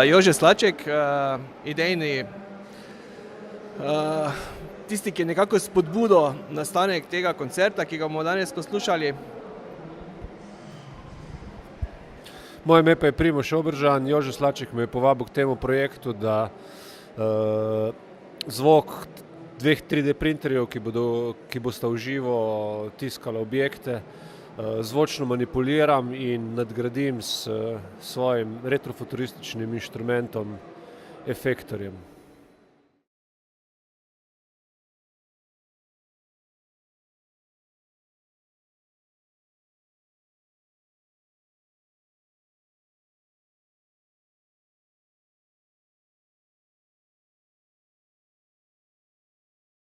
Jože Slaček, idejni, tisti, ki je nekako spodbudo nastanek tega koncerta, ki ga bomo danes poslušali. Moje ime pa je Primož Obržan, Jože Slaček me je povabil k temu projektu, da zvok 2 3D printerjev, ki bosta v živo tiskala objekte, zvočno manipuliram in nadgradim s svojim retrofuturističnim inštrumentom, efektorjem.